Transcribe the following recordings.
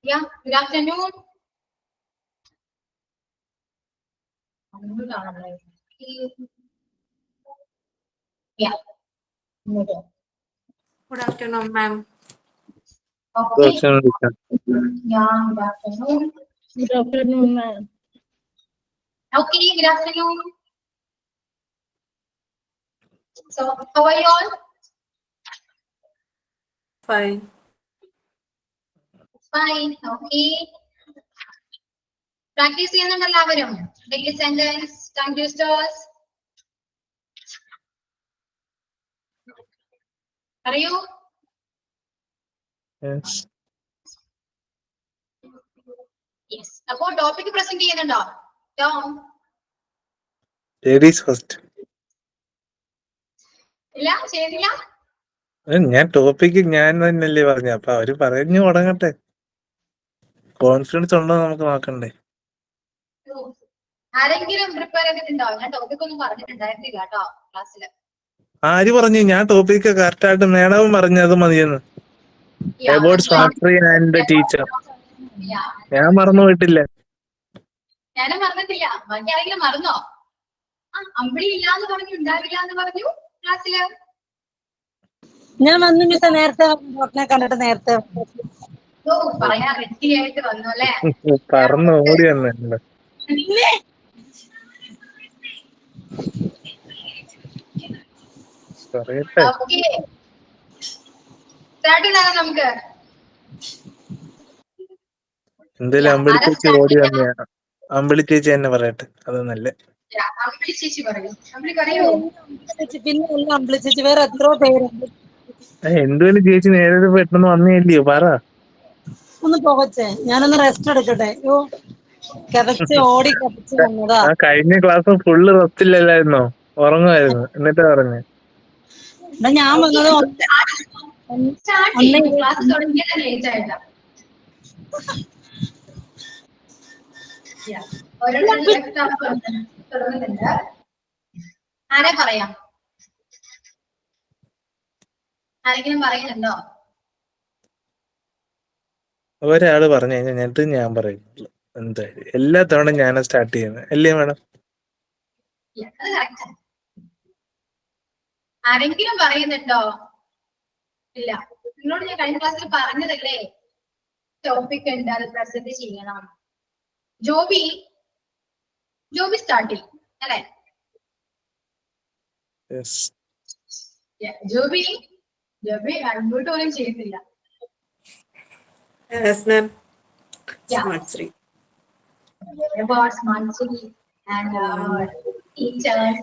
Yeah, good afternoon. Yeah. Good afternoon, ma'am. Okay. Good afternoon, teacher. Yeah, good afternoon. Good afternoon, ma'am. Okay, good afternoon. So, how are you all? Fine. Fine. Okay. Practice ചെയ്യുന്നുണ്ട് എല്ലാവരും. Daily sentence, tongue twisters. അറിയൂ? Yes. Yes. അപ്പോൾ topic present ചെയ്യുന്നുണ്ടോ? Tom. Ladies first. ഇല്ല, ചെയ്തില്ല. ഞാൻ topic ഞാൻ തന്നെയല്ലേ പറഞ്ഞ, അപ്പൊ അവര് പറഞ്ഞു തുടങ്ങട്ടെ. കോൺഫിഡൻസ് ഉണ്ടോ നമുക്ക് നോക്കണ്ടേ. ആരെങ്കിലും പ്രിപ്പയർ ചെയ്തിട്ടുണ്ടോ? ഞാൻ ടോപ്പിക് ഒന്നും പറഞ്ഞിട്ടുണ്ടായിരുന്നില്ല കേട്ടോ ക്ലാസ്സില്. ആര് പറഞ്ഞു? ഞാൻ ടോപ്പിക്ക് കറക്റ്റ് ആയിട്ട് നേടാവും പറഞ്ഞത് മതിയെന്ന്. About Smarttree and the teacher. ഞാൻ മറന്നു പോയിട്ടില്ല. ഞാനും മറന്നിട്ടില്ല. ബാക്കി ആരെങ്കിലും മറന്നോ? അമ്പിളി ഇല്ലാന്ന് പറഞ്ഞു, ഉണ്ടാവില്ല എന്ന് പറഞ്ഞു ക്ലാസ്സില്. ഞാൻ വന്നു മിസ്, നേരത്തെ കണ്ടിട്ട് നേരത്തെ. ഓ, പറയാൻ റെഡി ആയിട്ട് വന്നു അല്ലേ? പറന്ന് ഓടി വന്നല്ലോ. പറയട്ടെ. ഓക്കേ. സ്റ്റാർട്ട് ചെയ്താലോ നമുക്ക്? എന്തായാലും അമ്പിളി ചേച്ചി ഓടി വന്ന, അമ്പിളി ചേച്ചി തന്നെ പറയട്ടെ, അത് നല്ല. അമ്പിളി ചേച്ചി പറയൂ. അമ്പിളി പറയൂ. പിന്നെ എല്ലാം അമ്പിളി ചേച്ചി, വേറെ എത്രയോ പേരുണ്ട്. എന്തുകൊണ്ട് ചേച്ചി നേരെ പെട്ടെന്ന് വന്നേല്ലയോ? പറ. ഒന്ന് പോകച്ചേ, ഞാനൊന്ന് റെസ്റ്റ് എടുക്കട്ടെ. യോ, കിതച്ച് ഓടി കിതച്ച് വന്നതാ. കഴിഞ്ഞ ക്ലാസ് ഫുള്ള് റെസ്റ്റില്ലല്ലായിരുന്നോ? ഉറങ്ങുമായിരുന്നു. എന്നിട്ടാ പറഞ്ഞേ. ഞാൻ വന്നത് ക്ലാസ് തുടങ്ങിയത് ലേറ്റ് ആയിട്ടാ. തുടങ്ങുന്നുണ്ട്. ആരെ പറയാം? ആരെങ്കിലും പറയുന്നുണ്ടോ? ഒരാള് പറഞ്ഞു കഴിഞ്ഞിട്ട് ഞാൻ പറയുന്നുള്ളു. എന്തായാലും എല്ലാ തവണ ഞാനാ സ്റ്റാർട്ട് ചെയ്യുന്നത് അല്ലേ മാഡം? ആരെങ്കിലും പറയുന്നുണ്ടോ? ഇല്ല. നിങ്ങളോട് ഞാൻ കഴിഞ്ഞ ക്ലാസ്സിൽ പറഞ്ഞതല്ലേ ടോപ്പിക് ഉണ്ട്, അത് പ്രസന്റ് ചെയ്യണം. ജോബി സ്റ്റാർട്ട് ചെയ്യും അല്ലേ? ജോബി അൺമ്യൂട്ട് പോലും ചെയ്യുന്നില്ല. Yes, ma'am. Smarttree. About Smarttree and teachers.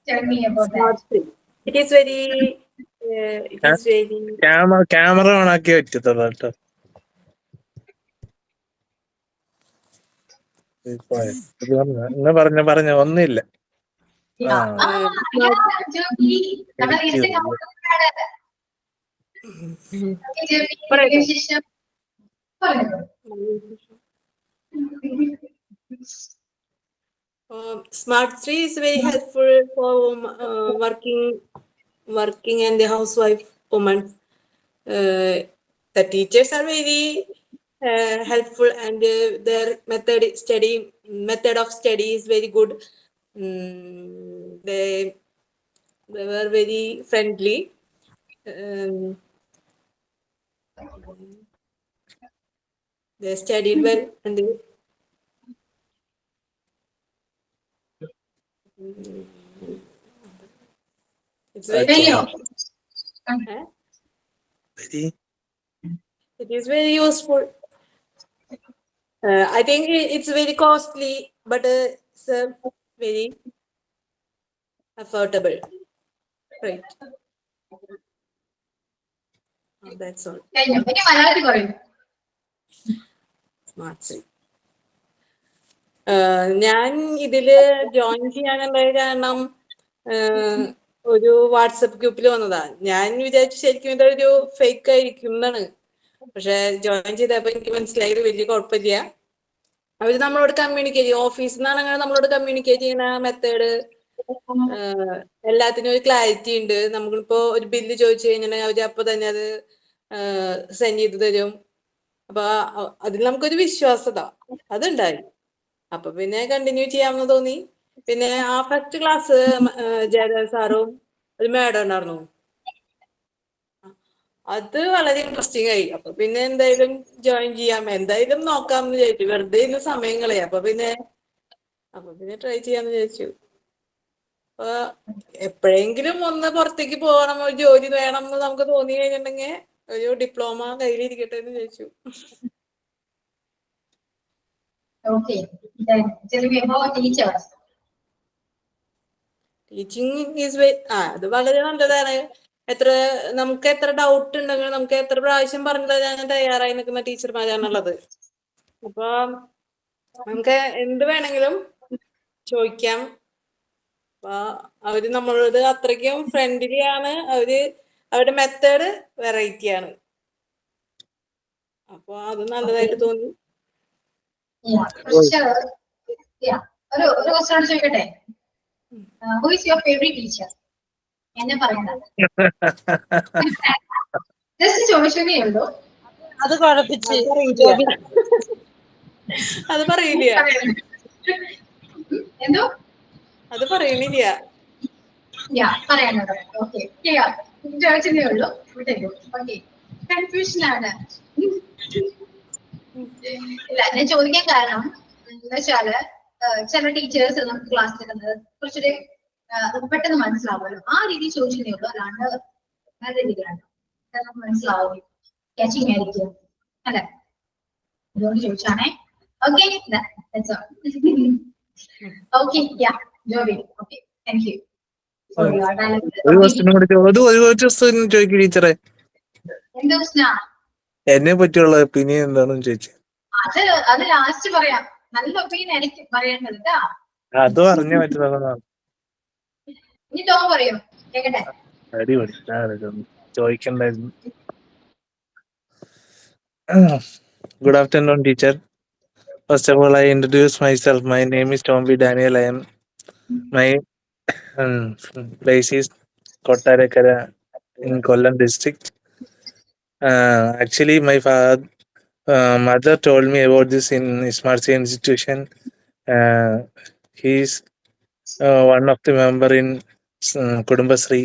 Tell me about Smarttree. It is very. Camera on ആക്കി വെച്ചതോ കേട്ടോ. പറഞ്ഞ ഒന്നുമില്ല. Smarttree is very helpful for working and the housewife woman. The teachers are very helpful, and their method of study is very good. They were very friendly. They studied well, and they it's very it is very useful. I think it's very costly, but it's very affordable, right? That's all. Smarttree. ഞാൻ ഇതില് join ചെയ്യാനുള്ള കാരണം ഒരു WhatsApp ഗ്രൂപ്പിൽ വന്നതാ. ഞാൻ വിചാരിച്ചു ശരിക്കും ഇതൊരു ഫേക്ക് ആയിരിക്കും എന്നാണ്. പക്ഷെ ജോയിൻ ചെയ്തപ്പോ എനിക്ക് മനസ്സിലായത് വലിയ കുഴപ്പമില്ല. അവര് നമ്മളോട് കമ്മ്യൂണിക്കേറ്റ് ചെയ്യും. ഓഫീസിൽ നിന്നാണെങ്കിൽ നമ്മളോട് കമ്മ്യൂണിക്കേറ്റ് ചെയ്യുന്ന മെത്തേഡ് എല്ലാത്തിനും ഒരു ക്ലാരിറ്റി ഉണ്ട്. നമ്മളിപ്പോ ഒരു ബില്ല് ചോദിച്ചു കഴിഞ്ഞാൽ അവര് അപ്പൊ തന്നെ അത് സെൻഡ് ചെയ്ത് തരും. അപ്പൊ അതിൽ നമുക്കൊരു വിശ്വാസത അതുണ്ടായി. അപ്പൊ പിന്നെ കണ്ടിന്യൂ ചെയ്യാമെന്ന് തോന്നി. പിന്നെ ആ ഫസ്റ്റ് ക്ലാസ് ജയദേവ് സാറും ഒരു മാഡം ഉണ്ടായിരുന്നു. അത് വളരെ ഇൻട്രസ്റ്റിംഗ് ആയി. അപ്പൊ പിന്നെ എന്തായാലും ജോയിൻ ചെയ്യാം, എന്തായാലും നോക്കാമെന്ന് വിചാരിച്ചു. വെറുതെ ഇന്ന് സമയം കളയാം. അപ്പൊ പിന്നെ ട്രൈ ചെയ്യാന്ന് വിചാരിച്ചു. അപ്പൊ എപ്പോഴെങ്കിലും ഒന്ന് പുറത്തേക്ക് പോകണം, ഒരു ജോലി വേണം എന്ന് നമുക്ക് തോന്നി കഴിഞ്ഞിട്ടുണ്ടെങ്കിൽ ഒരു ഡിപ്ലോമ കയ്യിലിരിക്കട്ടെ എന്ന് വിചാരിച്ചു. Okay, then tell me about teachers. Teaching is അത് വളരെ നല്ലതാണ്. നമുക്ക് എത്ര ഡൗട്ട് ഉണ്ടെങ്കിൽ നമുക്ക് എത്ര പ്രാവശ്യം പറഞ്ഞു തരാൻ തയ്യാറായി നിൽക്കുന്ന ടീച്ചർമാരാണുള്ളത്. അപ്പൊ നമുക്ക് എന്ത് വേണമെങ്കിലും ചോദിക്കാം. അപ്പൊ അവര് നമ്മളോട് അത്രയ്ക്കും ഫ്രണ്ട്ലി ആണ്. അവരുടെ മെത്തേഡ് വെറൈറ്റി ആണ്. അപ്പൊ അത് നല്ലതായിട്ട് തോന്നി. ഒരു ക്വസ്റ്റ്യൻ ചോദിക്കട്ടെ, who is your favourite teacher? എന്നെ പറയണത് ജസ്റ്റ് ചോദിച്ചതേ ഉള്ളൂ. അത് കുഴപ്പിച്ച് അത് പറയില്ല. എന്തോ അത് പറയണില്ല. പറയാനുള്ളത്. ഓക്കെ, ചോദിച്ചതേ ഉള്ളൂ. ഓക്കെ, കൺഫ്യൂഷൻ ആണ്. ഇല്ല, ഞാൻ ചോദിക്കാൻ കാരണം എന്താ വെച്ചാല് ചില ടീച്ചേഴ്സ് നമുക്ക് ക്ലാസ്സിൽ എടുക്കുന്നത് കുറച്ചൊരു പെട്ടെന്ന് മനസ്സിലാവുമല്ലോ, ആ രീതി ചോദിച്ചതേ ഉള്ളൂ. അല്ലാണ്ട് നല്ല രീതിയിലാണ് നമുക്ക് മനസ്സിലാവും, ക്യാച്ചിങ് ആയിരിക്കും അല്ലെ, അതുകൊണ്ട് ചോദിച്ചാണേ. Okay, okay, Joby. Okay, thank you. ഒരു ക്വസ്റ്റ്യൻ കൂടി ചോദിക്കും ടീച്ചറെ. എന്താ പ്രശ്ന? എന്നെ പറ്റിയുള്ള ഒപ്പീനിയൻ എന്താണെന്ന് ചോദിച്ചു. അത് ലാസ്റ്റ് പറയാം. നല്ല ഒപ്പീനിയൻ എനിക്ക് പറയേണ്ടത് കേട്ടാ. അത് പറഞ്ഞേ പറ്റുന്നതാണ്. ഇനി ടോ പറയൂ, കേക്കട്ടെ. അടിപൊളി, ചോദിക്കണ്ടായിരുന്നു. Good afternoon, teacher. First of all, I introduce myself. My name is Tom B. Daniel. My place is Kottarakara in Kollam district. Actually, my mother told me about this in Smart City institution. He is one of the member in Kudumbasri.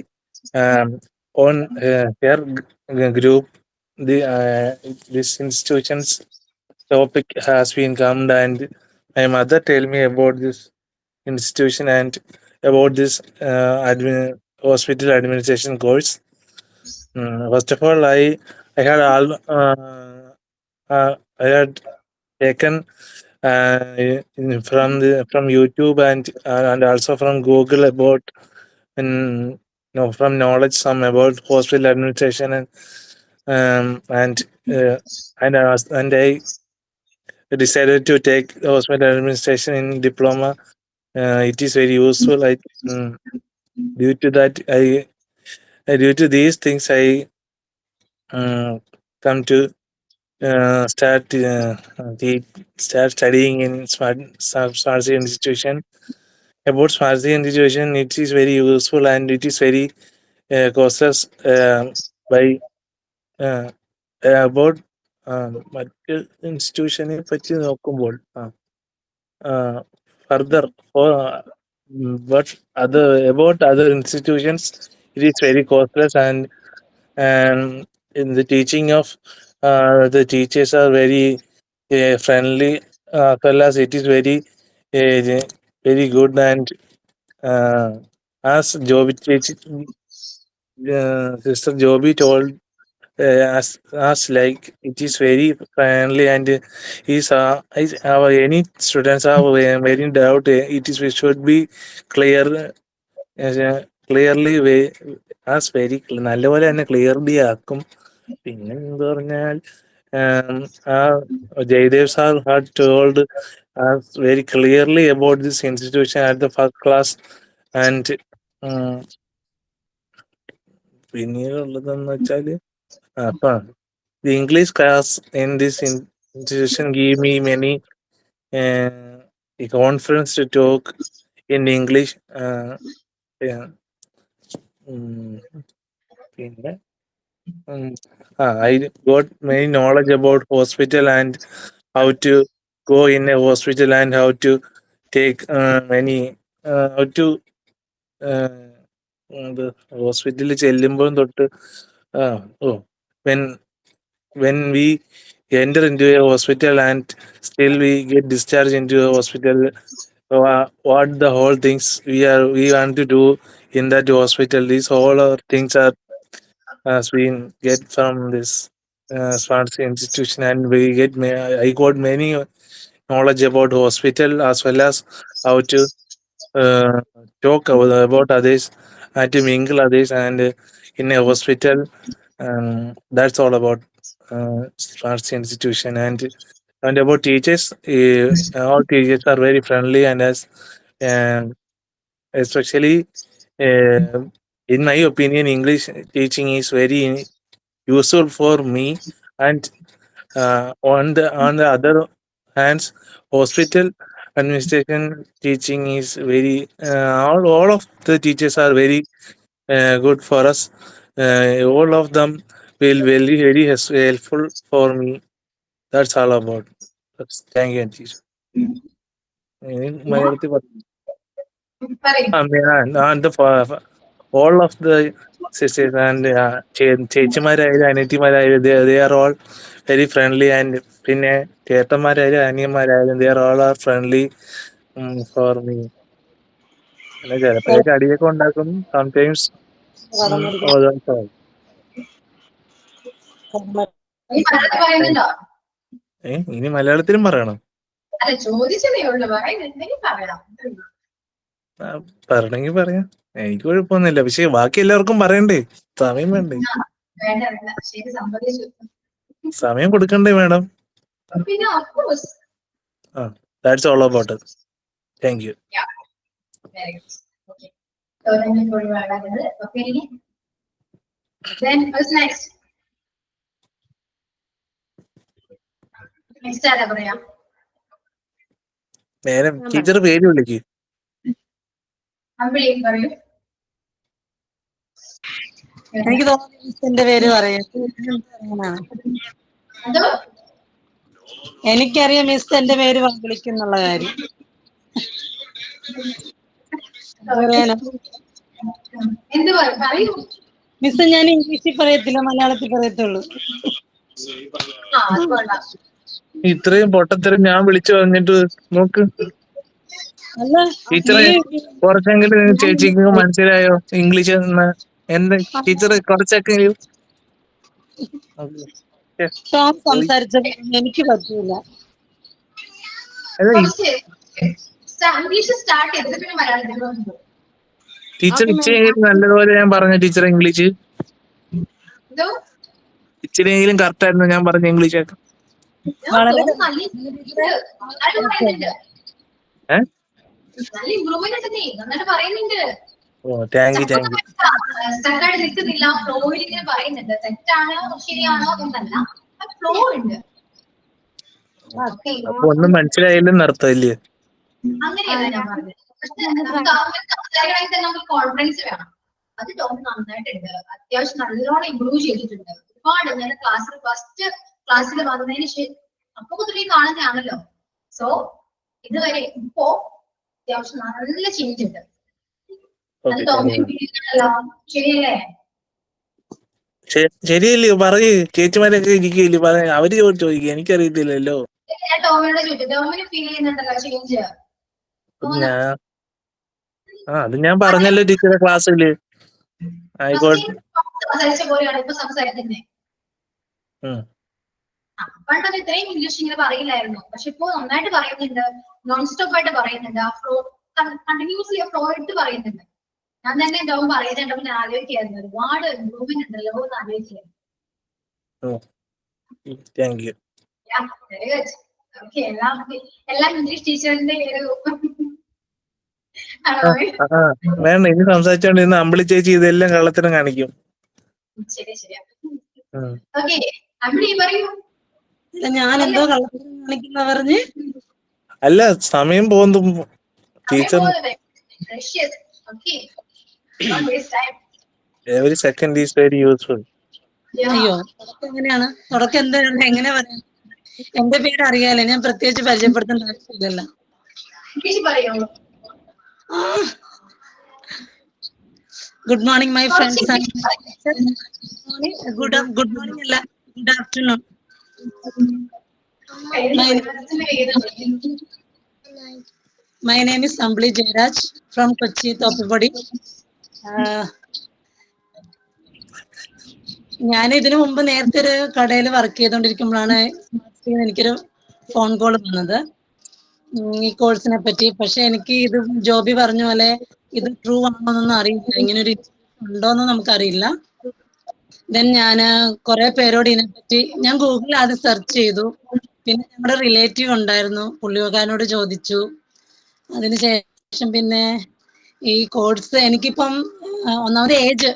On her group, this institution's topic has been come, and my mother tell me about this institution and about this hospital administration course. First of all, I had taken from YouTube and also from Google about from knowledge some about hospital administration and I decided to take hospital administration in diploma. It is very useful. Due to these things, I come to start studying in Smart City institution. About Smart City institution, it is very useful and it is very costless by about മറ്റ് ഇൻസ്റ്റിറ്റ്യൂഷനെ പറ്റി നോക്കുമ്പോൾ further but about other institutions, it is very costless and in the teaching of the teachers are very friendly, as well as it is very good. And as Joby sister Joby told, as like it is very friendly and any students are very doubt, it should be clear clearly as very നല്ലപോലെ തന്നെ clearly ആക്കും. പിന്നെ എന്താ പറഞ്ഞാൽ Jaydev sir had told us very clearly about this institution at the first class. And പിന്നീടുള്ളതെന്ന് വെച്ചാല് the English class in this institution gave me many confidence to talk in English. പിന്നെ I got many knowledge about hospital and how to go in a hospital and how to take how to the ഹോസ്പിറ്റലിൽ ചെല്ലുമ്പോഴും തൊട്ട് when we enter into a hospital and still we get discharged into a hospital, what the whole things we want to do in that hospital, these all are things are been get from this smart city institution, and I got many knowledge about hospital as well as how to uh, talk about others and to mingle others and in a hospital. That's all about smart city institution. And about teachers, all teachers are very friendly and as um, especially in my opinion, English teaching is very useful for me. And on the other hands, hospital administration teaching is very all of the teachers are very good for us. All of them will very very helpful for me. That's all about. Thank you, teacher. മലയാളത്തിൽ പറഞ്ഞു. പറയും. All of the sisters and ചേച്ചിമാരായാലും അനിയത്തിമാരായാലും they are all very friendly, and പിന്നെ ചേട്ടന്മാരായാലും അനിയന്മാരായാലും they are all are friendly for me. പിന്നെ ചിലപ്പോഴൊക്കെ അടിയൊക്കെ ഉണ്ടാക്കും sometimes. നീ മലയാളം പറയുന്നുണ്ടോ? ഇനി മലയാളത്തിലും പറയണം. അല്ല, ചോദിച്ചതേ ഉള്ളു, പറയുന്നുണ്ടെങ്കിൽ പറയാം. പറയണമെങ്കിൽ പറയാം, എനിക്ക് കുഴപ്പമൊന്നുമില്ല. പക്ഷെ ബാക്കി എല്ലാവർക്കും പറയണ്ടേ, സമയം വേണ്ടേ? വേണ്ട വേണ്ട, ശരി, സമ്മതിച്ചു. സമയം കൊടുക്കണ്ടേ മാഡം? പിന്നെ of course. That's all about it. Thank you. Yeah, very good. Okay. So then we go to another. Okay. Then what's next? Next ആരാ പറയാ? നേരം ടീച്ചർ പേര് വിളിക്ക്. അമ്പിളി പറയൂ. എനിക്ക് തോന്നുന്നു മിസ്സിന്റെ പേര് പറയാം. എന്തോ? എനിക്കറിയാം മിസ് എന്റെ പേര് വിളിക്കുന്നുള്ള കാര്യം. എന്ത് പറയൂ? മിസ്, ഞാൻ ഇംഗ്ലീഷിൽ പറയത്തില്ല, മലയാളത്തിൽ പറയത്തുള്ളൂ. ഇത്രയും പൊട്ടത്തരം ഞാൻ വിളിച്ചു പറഞ്ഞിട്ട് നോക്ക്. അല്ല, ടീച്ചറെ കുറച്ചെങ്കിലും ചേച്ചിക്ക് മനസ്സിലായോ ഇംഗ്ലീഷ്? എന്താ ടീച്ചറെ കുറച്ചൊക്കെ സംസാരിച്ചത് എനിക്ക് പറ്റൂല. ടീച്ചർ ഇച്ചിരിയെങ്കിലും നല്ലതുപോലെ ഞാൻ പറഞ്ഞ ടീച്ചർ ഇംഗ്ലീഷ് ഇച്ചിരിയെങ്കിലും കറക്റ്റ് ആയിരുന്നു ഞാൻ പറഞ്ഞ ഇംഗ്ലീഷ് ഒക്കെ. വളരെ താങ്ക് യു താങ്ക് യു. നിൽക്കുന്നില്ല, ഫ്ലോയിൽ ഇങ്ങനെ പറയുന്നുണ്ട്. തെറ്റാണോ ശരിയാണോ എന്നല്ല, ഫ്ലോ ഉണ്ട്. അപ്പൊ ഒന്നും മനസ്സിലായില്ലെന്ന് അർത്ഥമില്ലേ? അങ്ങനെയല്ല ഞാൻ പറഞ്ഞത്. പക്ഷെ നമുക്ക് കോൺഫിഡൻസ് വേണം. അത് ടോപ്പ് നന്നായിട്ടുണ്ട്, അത്യാവശ്യം നല്ലോണം ഇംപ്രൂവ് ചെയ്തിട്ടുണ്ട്. ഒരുപാട് ഞാൻ ഫസ്റ്റ് ക്ലാസ്സിൽ വന്നതിന് ശേഷം അപ്പൊ മുതലേ കാണുന്നതാണല്ലോ. സോ ഇതുവരെ ഇപ്പോ അത്യാവശ്യം നല്ല ചേഞ്ച് ഉണ്ട്. അത് ടോപ്പിലോ ശരിയല്ലേ? ശരിയല്ലയോ? പറയ്, ചേച്ചിമാരൊക്കെ ഇരിക്കില്ലേ, പറ, അവര് ചോദിക്കുക, എനിക്കറിയത്തില്ലല്ലോ. ഞാൻ ടോമിനോട് ചോദിച്ചു, ടോമിന് ഫീൽ ചെയ്യുന്നുണ്ടല്ലോ ചേഞ്ച്? അത് ഞാൻ പറഞ്ഞല്ലോ ടീച്ചറെ ക്ലാസ്സില്. ആയിക്കോട്ടെ. സംസാരിച്ച പോലെയാണ് ഇപ്പൊ സംസാരിക്കുന്നത്. പണ്ടൊക്കെ ഇത്രയും ഇംഗ്ലീഷ് ഇങ്ങനെ പറയില്ലായിരുന്നു, പക്ഷെ ഇപ്പൊ നന്നായിട്ട് പറയുന്നുണ്ട്, നോൺ സ്റ്റോപ്പ് ആയിട്ട് പറയുന്നുണ്ട്. ആ ഫ്ലോ കണ്ടിന്യൂസ്ലി ആ ഫ്ലോ ഇട്ട് പറയുന്നുണ്ട്. ഞാൻ തന്നെ ടോം പറയുന്നുണ്ടോ ഞാൻ ആലോചിക്കായിരുന്നു, ഒരുപാട് ഇംപ്രൂവ്മെന്റ് ഉണ്ടല്ലോ എന്ന് ആലോചിക്കായിരുന്നു. എല്ലാം ഇംഗ്ലീഷ് ടീച്ചറിന്റെ വേണ്ട, ഇനി സംസാരിച്ചോണ്ടിരുന്ന അമ്പിളി ചേച്ചി ഇതെല്ലാം കള്ളത്തരം കാണിക്കും. ശരി ശരിയാ. ഓക്കെ, അമ്പിളി പറയൂ. ഞാൻ എന്തോ കള്ളത്തരം കാണിക്കുന്ന പറഞ്ഞ്? അല്ല, സമയം പോകുന്നു teacher. Every second is very useful. Yeah. അയ്യോ തുടക്കം എങ്ങനെയാണ്? തുടക്കം എന്താണ്? എങ്ങനെ പറയാം? എന്റെ പേര് അറിയാലോ, ഞാൻ പ്രത്യേകിച്ച് പരിചയപ്പെടുത്തേണ്ട ആവശ്യമില്ലല്ലോ. ഇംഗ്ലീഷ് പറയോ? ഗുഡ് മോർണിംഗ് മൈ കുറച്ച് ഫ്രണ്ട്സ്. ഇംഗ്ലീഷ് പറയോ? ഗുഡ് മോർണിംഗ് അല്ല, good afternoon. My name is Ambli Jairaj from Kochi, Thoppipadi. ഞാൻ ഇതിനു മുമ്പ് നേരത്തെ ഒരു കടയിൽ വർക്ക് ചെയ്തുകൊണ്ടിരിക്കുമ്പോഴാണ് എനിക്കൊരു ഫോൺ കോൾ വന്നത് ഈ കോഴ്സിനെ പറ്റി. പക്ഷെ എനിക്ക് ഇത് ജോബി പറഞ്ഞ പോലെ ഇത് ട്രൂ ആണോന്നൊന്നും അറിയില്ല, ഇങ്ങനൊരു ഉണ്ടോന്ന് നമുക്കറിയില്ല. ദെൻ ഞാൻ കുറെ പേരോട് ഇതിനെപ്പറ്റി ഞാൻ ഗൂഗിളിൽ ആദ്യം സെർച്ച് ചെയ്തു. പിന്നെ ഞങ്ങളുടെ റിലേറ്റീവ് ഉണ്ടായിരുന്നു, പുള്ളിയോകാരനോട് ചോദിച്ചു. അതിനുശേഷം പിന്നെ ഈ കോഴ്സ് എനിക്കിപ്പം ഒന്നാമത് ഏജ്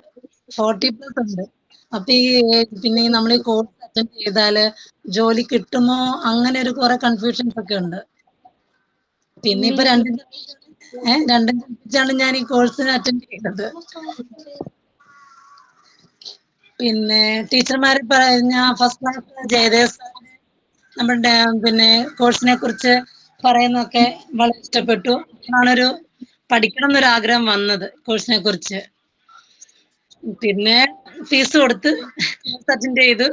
40+ ഉണ്ട്. അപ്പൊ ഈ പിന്നെ നമ്മൾ ഈ കോഴ്സ് അറ്റൻഡ് ചെയ്താല് ജോലി കിട്ടുമോ അങ്ങനെ ഒരു കുറെ കൺഫ്യൂഷൻസ് ഒക്കെ ഉണ്ട്. പിന്നെ ഇപ്പൊ രണ്ടും കൽപ്പിച്ചാണ് ഞാൻ ഈ കോഴ്സിന് അറ്റൻഡ് ചെയ്തത്. പിന്നെ ടീച്ചർമാര് പറഞ്ഞ ഫസ്റ്റ് ക്ലാസ് ജയദേവ് നമ്മുടെ പിന്നെ കോഴ്സിനെ കുറിച്ച് പറയുന്നതൊക്കെ വളരെ ഇഷ്ടപ്പെട്ടു. ആണൊരു പഠിക്കണം എന്നൊരു ആഗ്രഹം വന്നത് കോഴ്സിനെ കുറിച്ച്. പിന്നെ ഫീസ് കൊടുത്ത് കോഴ്സ് അറ്റൻഡ് ചെയ്തു.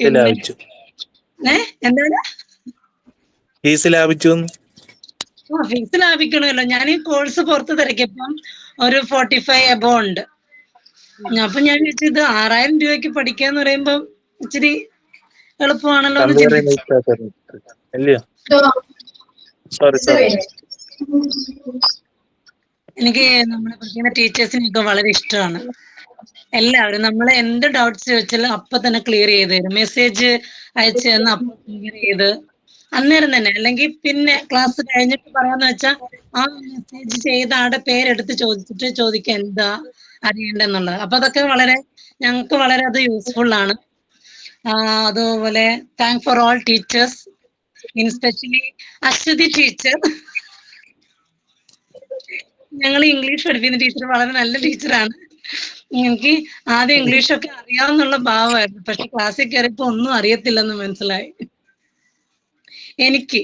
പിന്നെ എന്താണ് ഫീസ് ലാഭിച്ചു? ഫീസ് ലാഭിക്കണമല്ലോ. ഞാൻ ഈ കോഴ്സ് പുറത്ത് തിരക്കിയപ്പം ഒരു 45 എബോ ഉണ്ട്. അപ്പൊ ഞാൻ വിചാരിച്ചു ഇത് 6000 രൂപയ്ക്ക് പഠിക്കാന്ന് പറയുമ്പോ ഇച്ചിരി എളുപ്പമാണല്ലോ എന്ന് ചിന്തിച്ചു. എനിക്ക് നമ്മളെ പഠിക്കുന്ന ടീച്ചേഴ്സിനൊക്കെ വളരെ ഇഷ്ടമാണ്. എല്ലാവരും നമ്മളെ എന്ത് ഡൗട്ട്സ് ചോദിച്ചാലും അപ്പൊ തന്നെ ക്ലിയർ ചെയ്ത് തരും. മെസ്സേജ് അയച്ചു തന്ന് അപ്പൊ ക്ലിയർ ചെയ്ത് അന്നേരം തന്നെ. അല്ലെങ്കിൽ പിന്നെ ക്ലാസ് കഴിഞ്ഞിട്ട് പറയാന്ന് വെച്ചാൽ ആ മെസ്സേജ് ചെയ്ത ആടെ പേരെടുത്ത് ചോദിച്ചിട്ട് ചോദിക്കുക എന്താ അറിയേണ്ടെന്നുള്ളത്. അപ്പൊ അതൊക്കെ ഞങ്ങൾക്ക് വളരെ അത് യൂസ്ഫുൾ ആണ്. അതുപോലെ thank for all teachers, especially Aswathy teacher. ഞങ്ങൾ ഇംഗ്ലീഷ് പഠിപ്പിക്കുന്ന ടീച്ചർ വളരെ നല്ല ടീച്ചറാണ്. എനിക്ക് ആദ്യം ഇംഗ്ലീഷൊക്കെ അറിയാവുന്നുള്ള ഭാവമായിരുന്നു. പക്ഷെ ക്ലാസ്സിൽ കയറിയപ്പോ ഒന്നും അറിയത്തില്ലെന്ന് മനസ്സിലായി എനിക്ക്.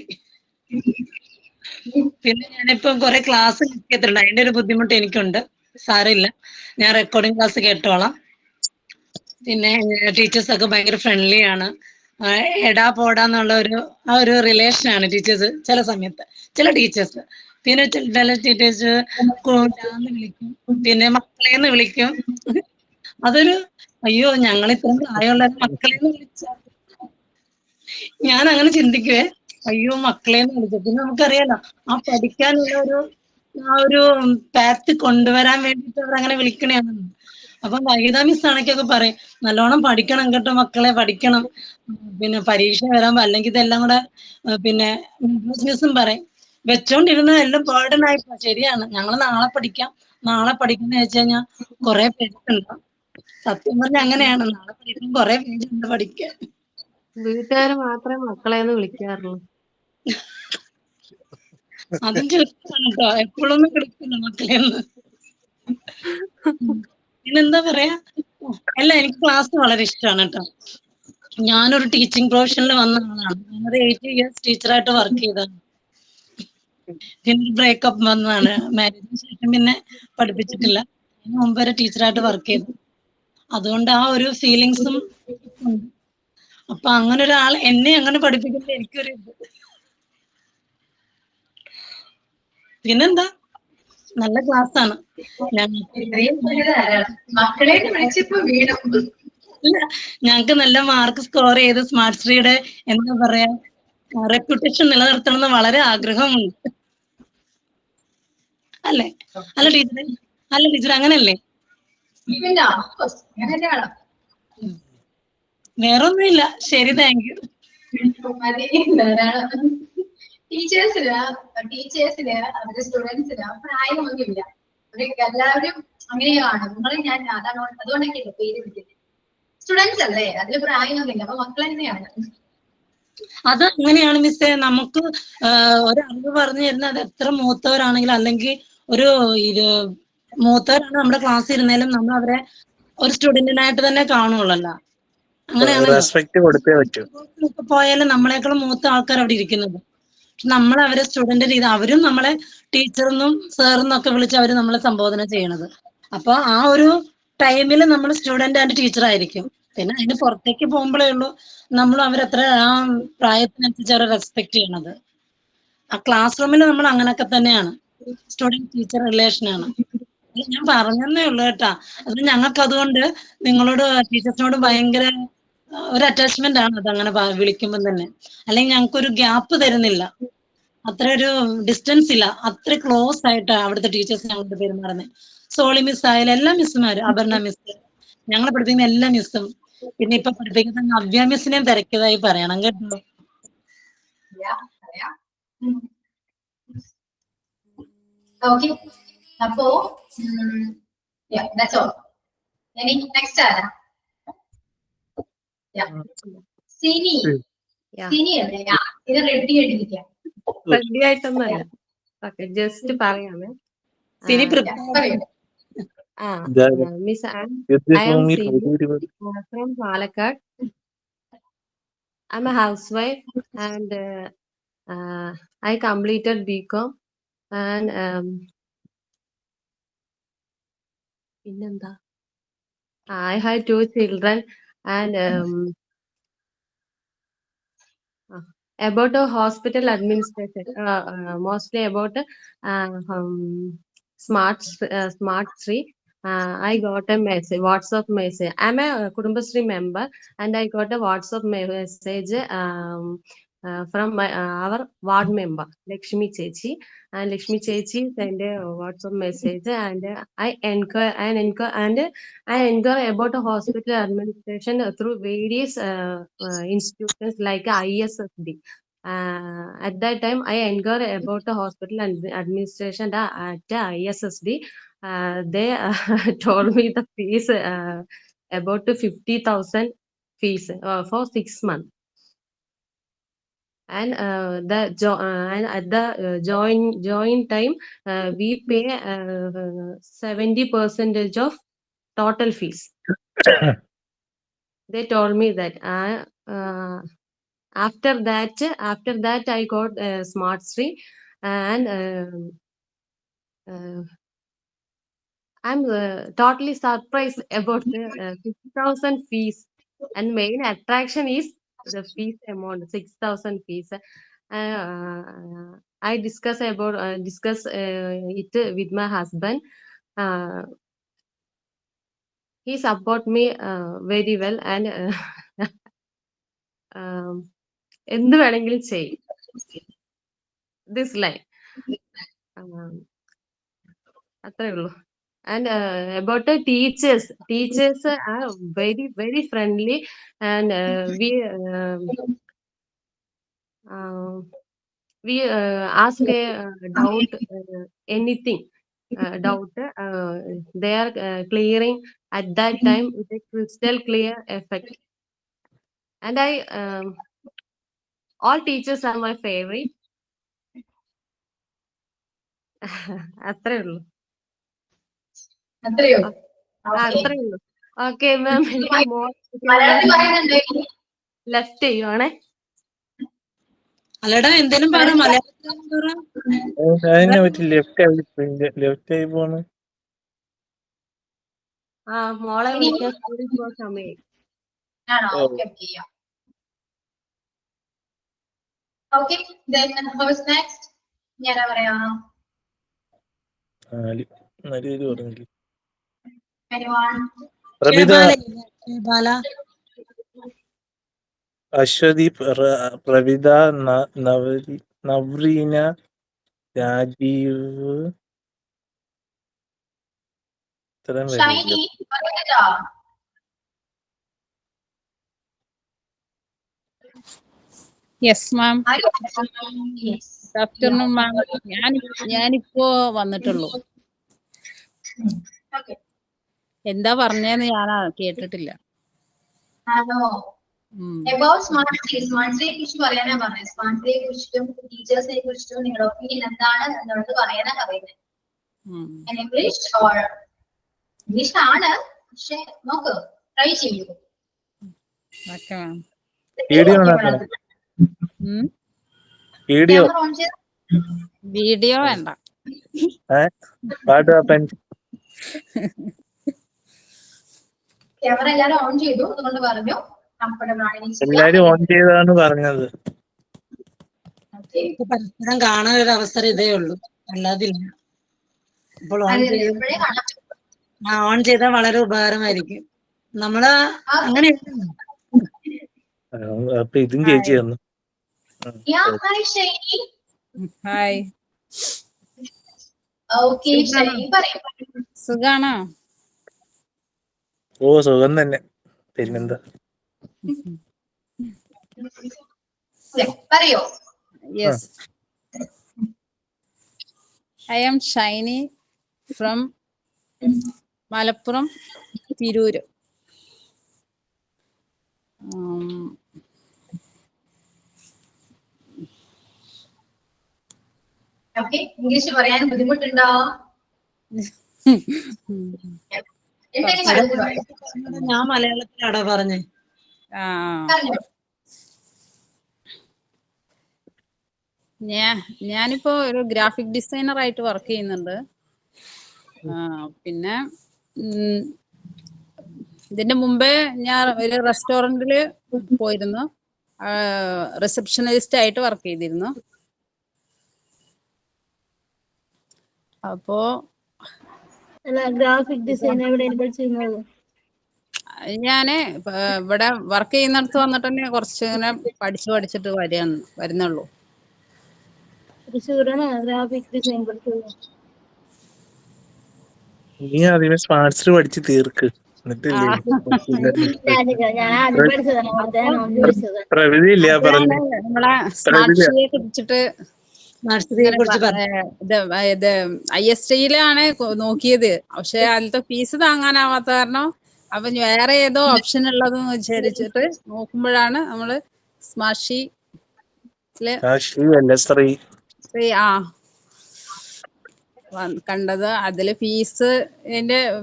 പിന്നെ ഞാനിപ്പോ കുറെ ക്ലാസ് കേട്ടിട്ടുണ്ട്, അതിന്റെ ഒരു ബുദ്ധിമുട്ട് എനിക്കുണ്ട്. സാരമില്ല, ഞാൻ റെക്കോർഡിംഗ് ക്ലാസ് കേട്ടോളാം. പിന്നെ ടീച്ചേഴ്സ് ഒക്കെ ഭയങ്കര ഫ്രണ്ട്ലി ആണ്. എടാ പോടാന്നുള്ള ഒരു റിലേഷനാണ് ടീച്ചേഴ്സ് ചില സമയത്ത്, ചില ടീച്ചേഴ്സ്. പിന്നെ ചില ടീച്ചേഴ്സ് കൂടാന്ന് വിളിക്കും, പിന്നെ മക്കളേന്ന് വിളിക്കും. അതൊരു അയ്യോ ഞങ്ങൾ ഇത്രയും പ്രായമുള്ള മക്കളേന്ന് വിളിച്ച ഞാൻ അങ്ങനെ ചിന്തിക്കുവേ, അയ്യോ മക്കളേന്ന് വിളിച്ചു. പിന്നെ നമുക്കറിയാലോ ആ പഠിക്കാനുള്ള ഒരു പാത്ത് കൊണ്ടുവരാൻ വേണ്ടിയിട്ട് അവർ അങ്ങനെ വിളിക്കണേന്ന്. അപ്പൊ വൈകിത മിസ് ആണെക്കൊക്കെ പറയും നല്ലോണം പഠിക്കണം കേട്ടോ മക്കളെ, പഠിക്കണം. പിന്നെ പരീക്ഷ വരാൻ അല്ലെങ്കിൽ ഇതെല്ലാം കൂടെ പിന്നെ മിസ്സും പറയും വെച്ചോണ്ടിരുന്ന എല്ലാം ബേർഡനായി. ശരിയാണ്, ഞങ്ങൾ നാളെ പഠിക്കുന്ന വെച്ച് കഴിഞ്ഞാൽ കുറെ പേജുണ്ടാവും. സത്യം പറഞ്ഞ അങ്ങനെയാണ്, നാളെ പഠിക്കാൻ കുറെ പേജുണ്ട് പഠിക്കാൻ. വീട്ടുകാര് മാത്രമേ മക്കളെന്ന് വിളിക്കാറുള്ളൂ. അതും ചുരുക്കമാണ് കേട്ടോ, എപ്പോഴൊന്നും വിളിക്കില്ല മക്കളെന്ന്. പിന്നെന്താ പറയാ, അല്ല എനിക്ക് ക്ലാസ് വളരെ ഇഷ്ടമാണ് കേട്ടോ. ഞാനൊരു ടീച്ചിങ് പ്രൊഫഷനിൽ വന്ന ആളാണ്. ഞാനൊരു 8 years ടീച്ചറായിട്ട് വർക്ക് ചെയ്തതാണ്. പിന്നെ ബ്രേക്കപ്പ് വന്നതാണ്. മാരേജിന് ശേഷം പിന്നെ പഠിപ്പിച്ചിട്ടില്ല. അതിന് മുമ്പ് വരെ ടീച്ചറായിട്ട് വർക്ക് ചെയ്തു. അതുകൊണ്ട് ആ ഒരു ഫീലിങ്സും ഉണ്ട്. അപ്പൊ അങ്ങനെ ഒരാൾ എന്നെ അങ്ങനെ പഠിപ്പിക്കുമ്പോൾ എനിക്കൊരു പിന്നെന്താ നല്ല ക്ലാസ് ആണ്. ഞങ്ങൾക്ക് നല്ല മാർക്ക് സ്കോർ ചെയ്ത് സ്മാർട്ട് ശ്രീയുടെ എന്താ പറയാ റെപ്യൂട്ടേഷൻ നിലനിർത്തണം എന്ന് വളരെ ആഗ്രഹമുണ്ട്. അല്ലേ? അല്ല ടീച്ചർ അങ്ങനല്ലേ? വേറൊന്നുമില്ല. ശരി, താങ്ക് യു. ടീച്ചേഴ്സിന് അവരുടെ സ്റ്റുഡൻസിന് പ്രായമൊന്നുമില്ല. എല്ലാവരും അങ്ങനെയാണ്. ഞാൻ അതുകൊണ്ടൊക്കെയല്ലേ പേര് വിളിക്കുന്നത്. സ്റ്റുഡൻസ് അല്ലേ, അതിൽ പ്രായമൊന്നുമില്ല. അപ്പൊ മക്കൾ തന്നെയാണ്. അത് അങ്ങനെയാണ് മിസ്സേ. നമുക്ക് ഒരറിവ് പറഞ്ഞു തരുന്നത് അത് എത്ര മൂത്തവരാണെങ്കിലും അല്ലെങ്കിൽ ഒരു മൂത്തവരാണ് നമ്മുടെ ക്ലാസ് ഇരുന്നാലും നമ്മൾ അവരെ ഒരു സ്റ്റുഡന്റിനായിട്ട് തന്നെ കാണുള്ളല്ലോ. അങ്ങനെയാണല്ലോ. റെസ്പെക്ട് കൊടുത്തേ പറ്റൂ. പോയാലും നമ്മളെക്കാളും മൂത്ത ആൾക്കാർ അവിടെ ഇരിക്കുന്നത്. നമ്മൾ അവരെ സ്റ്റുഡന്റ് രീതി, അവരും നമ്മളെ ടീച്ചറെന്നും സാറെന്നൊക്കെ വിളിച്ച് അവർ നമ്മളെ സംബോധന ചെയ്യണത്. അപ്പൊ ആ ഒരു ടൈമിൽ നമ്മൾ സ്റ്റുഡന്റ് ആൻഡ് ടീച്ചർ ആയിരിക്കും. പിന്നെ അതിന് പുറത്തേക്ക് പോകുമ്പോഴേ ഉള്ളൂ നമ്മൾ അവരത്ര ആ പ്രായത്തിനനുസരിച്ച് അവരെ റെസ്പെക്ട് ചെയ്യണത്. ആ ക്ലാസ് റൂമിൽ നമ്മൾ അങ്ങനൊക്കെ തന്നെയാണ്, സ്റ്റുഡന്റ് ടീച്ചർ റിലേഷനാണ്. ഞാൻ പറഞ്ഞതേ ഉള്ളൂ കേട്ടാ. അത് ഞങ്ങൾക്ക് അതുകൊണ്ട് നിങ്ങളോട് ടീച്ചേഴ്സിനോട് ഭയങ്കര ഒരു അറ്റാച്ച്മെന്റ് ആണ് അത് അങ്ങനെ വിളിക്കുമ്പോൾ തന്നെ. അല്ലെങ്കിൽ ഞങ്ങൾക്കൊരു ഗ്യാപ്പ് തരുന്നില്ല, അത്ര ഒരു ഡിസ്റ്റൻസ് ഇല്ല, അത്ര ക്ലോസ് ആയിട്ടാണ് അവിടുത്തെ ടീച്ചേഴ്സ് ഞങ്ങളുടെ പെരുമാറുന്നത്. സോളി മിസ് ആയാലും എല്ലാ മിസ്സുമാരും, അപർണ മിസ്, ഞങ്ങളെ പഠിപ്പിക്കുന്ന എല്ലാ മിസ്സും, പിന്നെ ഇപ്പൊ പഠിപ്പിക്കുന്ന നവ്യ മിസ്സിനെയും തിരക്കിയതായി പറയണം കേട്ടോ. ഓക്കെ, അപ്പോ that's all. ഇനി നെക്സ്റ്റ് ആരാ? സിനി. സിനി അല്ലേ? ഇത് റെഡി ആയിട്ടിരിക്കാം. റെഡി ആയിട്ടൊന്നല്ല, ജസ്റ്റ് പറയാമേ. Sini Miss, I am Sini from Palakkad. I'm a housewife and I completed BCom and I had 2 children and about a hospital administration, mostly about Smart Sri. I got a message, WhatsApp message. I'm a Kudumbasri member and I got a WhatsApp message from our ward member, Lakshmi Chechi. And Lakshmi Chechi sent a WhatsApp message and I inquire about a hospital administration through various institutions like ISSD. At that time, I inquired about the hospital and administration at ISSD. They told me the fees about 50,000 fees for 6 months. And at the join time, we pay 70% of total fees. They told me that. After that, I got Smart Sri, and I'm totally surprised about the 50,000 fees. And main attraction is the fees amount, 6,000 fees. I discuss it with my husband. He support me very well and എന്ത് വേണമെങ്കിലും ചെയ്യും. This line. അത്രേ ഉള്ളൂ. And about the teachers are very, very friendly and we ask a doubt, anything doubt, they are clearing at that time with a crystal clear effect. And all teachers are my favorite. അത്രേ ഉള്ളൂ. അത്രയോ? അത്രേ ഉള്ളൂ. Okay ma'am, എനിക്ക് left ചെയ്യുവാണേ. അല്ലടാ എന്തേലും പറ, അതിനെ പറ്റി ലെഫ്റ്റ് ആയി പോണ്. മോളെ വിളിക്കാൻ സ്കൂളിൽ പോകാൻ സമയം. Okay, then who's next? ഞാനാ പറയാ. Ashwadeep, Pravitha, Navreena, Rajeev, Shiny, yes ma'am. Good afternoon ma'am. ഞാനിപ്പോ വന്നിട്ടുള്ളൂ. എന്താ പറഞ്ഞേന്ന് ഞാൻ കേട്ടിട്ടില്ല. About Smart Sri കുറിച്ച് പറയാനാ പറഞ്ഞത്. സ്മാർട്ട് സിയെ കുറിച്ചിട്ടും ടീച്ചേഴ്സിനെ കുറിച്ചിട്ടും നിങ്ങളുടെ ഒപ്പീനിയൻ എന്താണ് എന്നുള്ളത് പറയാനാ പറയുന്നത്. ഇംഗ്ലീഷ് ആണ്, പക്ഷെ നോക്ക്, ട്രൈ ചെയ്യൂ. Okay ma'am. വീഡിയോ ഓണാക്കണം. വീഡിയോ ക്യാമറ ഓൺ ചെയ്ത് വീഡിയോ വേണ്ട. What happened? ക്യാമറ എല്ലാരും ഓൺ ചെയ്തു, അതുകൊണ്ട് പറഞ്ഞു കംഫർട്ടബിൾ ആണ്. എല്ലാരും ഓൺ ചെയ്തതാണ് പറഞ്ഞത്. ഇപ്പൊ പരസ്പരം കാണാൻ ഒരു അവസരം ഇതേ ഉള്ളൂ, അല്ലാതില്ല. ഇപ്പോൾ ഓൺ ചെയ്താൽ വളരെ ഉപകാരമായിരിക്കും. നമ്മള് അങ്ങനെ അപ്പൊ ഇതും ചേച്ചി തന്നു. ഹായ്. ഓക്കെ, സുഖാണോ? ഓ സുഖം തന്നെ, പിന്നെന്താ. പറയോ? Yes. I am Shiny from Malappuram Tirur. Okay, English പറയാൻ ബുദ്ധിമുട്ടുണ്ടോ? ഞാൻ മലയാളത്തിലാടാ പറഞ്ഞേ. ഞാനിപ്പോ ഒരു ഗ്രാഫിക് ഡിസൈനർ ആയിട്ട് വർക്ക് ചെയ്യുന്നുണ്ട്. പിന്നെ ഇതിന്റെ മുമ്പേ ഞാൻ ഒരു റെസ്റ്റോറന്റില് പോയിരുന്നു, റിസപ്ഷനിസ്റ്റ് ആയിട്ട് വർക്ക് ചെയ്തിരുന്നു. അപ്പോ ഗ്രാഫിക് ഡിസൈൻ എവിടെയാണ് പഠിച്ചിരുന്നത്? ഞാന് ഇവിടെ വർക്ക് ചെയ്യുന്നിടത്ത് വന്നിട്ട് തന്നെ കുറച്ച് ഇങ്ങനെ പഠിച്ചിട്ട് വരുന്നുള്ളൂ. തൃശ്ശൂരാണ് ഗ്രാഫിക് ഡിസൈൻ പഠിച്ചത്. നീ ആദ്യമേ സ്മാർട്സ് പഠിച്ച് തീർക്ക്, എന്നിട്ടില്ലേ ഞാൻ ആദ്യം പഠിച്ചതാണ്. പ്രവിധി ഇല്ല പറഞ്ഞു. നമ്മളെ സ്മാർട്സിയെ കുറിച്ചിട്ട് ഇത് ISTയിലാണ് നോക്കിയത്. പക്ഷെ അതിലത്തെ ഫീസ് താങ്ങാനാവാത്ത കാരണം അപ്പൊ വേറെ ഏതോ ഓപ്ഷൻ ഉള്ളതെന്ന് വിചാരിച്ചിട്ട് നോക്കുമ്പോഴാണ് നമ്മള് സ്മാർട്ട് കണ്ടത്. അതില്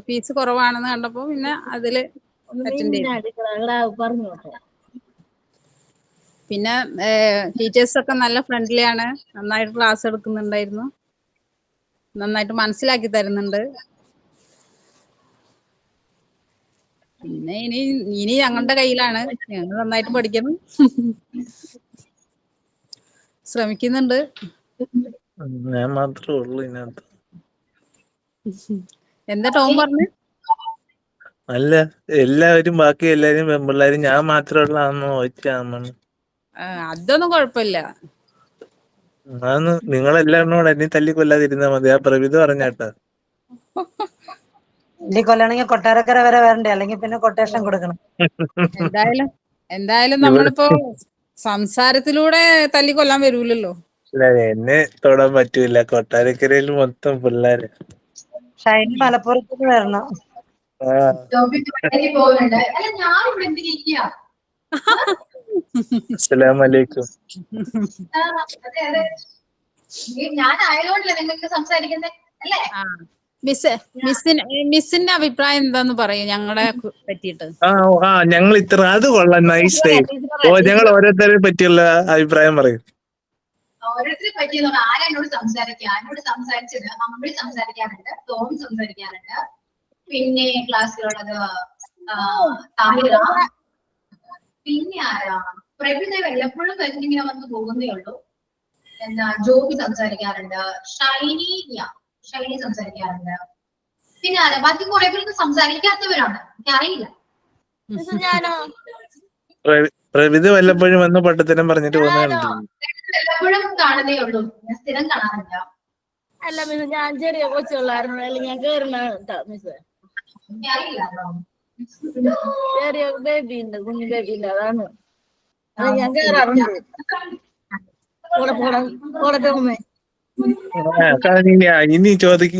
ഫീസ് കുറവാണെന്ന് കണ്ടപ്പോ പിന്നെ അതില് അറ്റൻഡ് ചെയ്തു. പിന്നെ ടീച്ചേഴ്സ് ഒക്കെ നല്ല ഫ്രണ്ട്ലി ആണ്, നന്നായിട്ട് ക്ലാസ് എടുക്കുന്നുണ്ടായിരുന്നു, നന്നായിട്ട് മനസ്സിലാക്കി തരുന്നുണ്ട്. പിന്നെ ഇനി ഞങ്ങളുടെ കയ്യിലാണ്, ഞങ്ങൾ നന്നായിട്ട് പഠിക്കണം, ശ്രമിക്കുന്നുണ്ട്. ഞാൻ മാത്രമേ ഉള്ളൂ ഇതിനകത്ത്. എന്താ ടോം പറഞ്ഞു? അല്ല, എല്ലാവരും ബാക്കി എല്ലാരും പെൺപിള്ളേരും, ഞാൻ മാത്രമുള്ളതാണെന്ന് ചോദിച്ചാന്ന്. അതൊന്നും കുഴപ്പമില്ല. അതൊന്ന് നിങ്ങളെല്ലാവരും കൂടെ എന്നെ തല്ലിക്കൊല്ലാതിരുന്നാ മതി. ആ പ്രവിധ പറഞ്ഞാട്ടാ. കൊല്ലാണെങ്കിൽ കൊട്ടാരക്കര വരെ വരണ്ടേ, അല്ലെങ്കിൽ പിന്നെ കൊട്ടേഷൻ കൊടുക്കണം. എന്തായാലും നമ്മളിപ്പോ സംസാരത്തിലൂടെ തല്ലിക്കൊല്ലാൻ വരൂലല്ലോ. എന്നെ തൊടാൻ പറ്റൂല, കൊട്ടാരക്കരയിൽ മൊത്തം പിള്ളേര്. ഷൈനി മലപ്പുറത്തേക്ക് വരണം. പോകുന്നുണ്ട്. അല്ല, ഞാൻ ഇവിടെ എന്തിരിക്കുക? അസ്സലാമലൈക്കും. ഞാൻ ആയതുകൊണ്ടല്ലേ നിങ്ങൾക്ക് സംസാരിക്കുന്നത് അല്ലേ? മിസ്സിന്റെ അഭിപ്രായം എന്താന്ന് പറയും ഞങ്ങളെ പറ്റിയിട്ട്? ഞങ്ങൾ ഇത്ര, അത് കൊള്ളാം, നൈസ് ഡേ. ഞങ്ങൾ ഓരോരുത്തരെ പറ്റിയുള്ള അഭിപ്രായം പറയും. ഓരോരുത്തരെ പറ്റിയെന്ന് പറഞ്ഞാൽ ആരാ എന്നോട് സംസാരിക്കുക? എന്നോട് സംസാരിച്ചത് അമ്പിളി സംസാരിക്കാറുണ്ട്, ടോം സംസാരിക്കാറുണ്ട്, പിന്നെ ക്ലാസ്സിലുള്ളത് താഹിറ, പിന്നെ ആരാ, പ്രവിധ വല്ലപ്പോഴും ഇങ്ങനെ വന്ന് പോകുന്നേ ഉള്ളൂ. എന്താ, ജോബി സംസാരിക്കാറുണ്ട്, ഷൈനി സംസാരിക്കാറുണ്ട്, പിന്നെ ആരാ, ബാക്കി കുറെ പേർക്ക് സംസാരിക്കാത്തവരാണ്, എനിക്കറിയില്ല. പ്രവിധ വല്ലപ്പോഴും വന്ന് പട്ടത്തരം പറഞ്ഞിട്ട് പോകുന്നുണ്ട്. വല്ലപ്പോഴും കാണുന്നേ ഉള്ളൂ, ഞാൻ സ്ഥിരം കാണാറില്ല. അല്ല മിസ്, ഞാൻ ചെറിയ കൊച്ചുള്ളായിരുന്നു, അല്ലെങ്കിൽ ഞാൻ കേറുന്ന മിസ്. എനിക്കറിയില്ലല്ലോ. ചെറിയ ബേബി ഉണ്ട്, കുഞ്ഞു ബേബി ഉണ്ട്, അതാണ് ഞാൻ കേറാറുണ്ട്.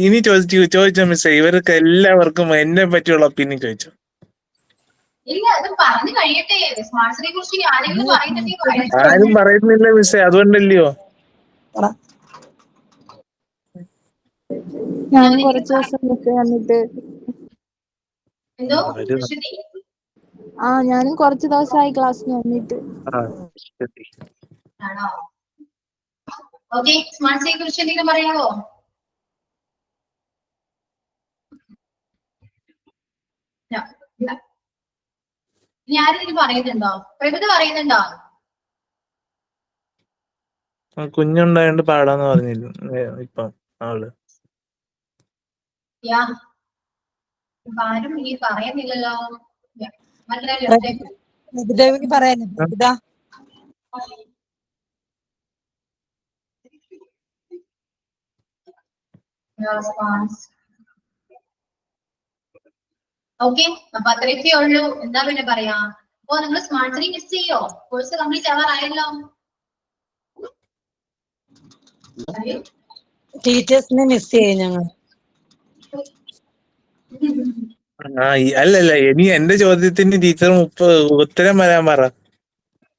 ഇനി ചോദിച്ചോ മിസ്സേ, ഇവർക്ക് എല്ലാവർക്കും എന്നെ പറ്റിയുള്ള ഒപ്പീനിയൻ ചോദിച്ചു. ഇല്ല, അത് പറഞ്ഞു കഴിയട്ടെ. സ്മാർട്സിനെ കുറിച്ച് ആരെങ്കിലും പറയുന്നുണ്ടെങ്കിൽ ആരും പറയുന്നില്ല മിസ്സേ, അതുകൊണ്ടല്ലയോ. ഞാൻ കുറച്ച് ദിവസം വന്നിട്ട് എന്തോ വരുന്നു. ശ്രുതി? ആ ഞാനും കുറച്ച് ദിവസമായി ക്ലാസ്സിന് വന്നിട്ട്. ആ ശരി. ആണോ? ഓക്കെ, സ്മാർട്ട് സിറ്റിയെ കുറിച്ച് എന്തെങ്കിലും പറയാമോ? ഇനി ആരെങ്കിലും പറയുന്നുണ്ടോ? പ്രകൃത പറയുന്നുണ്ടോ? കുഞ്ഞുണ്ടായോണ്ട് പാടാന്ന് പറഞ്ഞില്ല ഇപ്പം ആള്. യാ, ആരും ഇനി പറയുന്നില്ലല്ലോ. പ്രഭുദേവിക്ക് പറയാനേ പ്രഭുദ. ഓക്കെ, അപ്പൊ അത്രയൊക്കെ ഉള്ളൂ. എന്താ പിന്നെ പറയാ? അപ്പൊ നിങ്ങൾ സ്മാർട്ട് സിറ്റി മിസ് ചെയ്യോ? കോഴ്സ് കംപ്ലീറ്റ് ആവാറായല്ലോ. ടീച്ചേഴ്സിനെ മിസ് ചെയ്യും ഞങ്ങൾ. അല്ലല്ല, ഇനി എന്റെ ചോദ്യത്തിന് ടീച്ചർ ഉത്തരം വരാൻ പറ.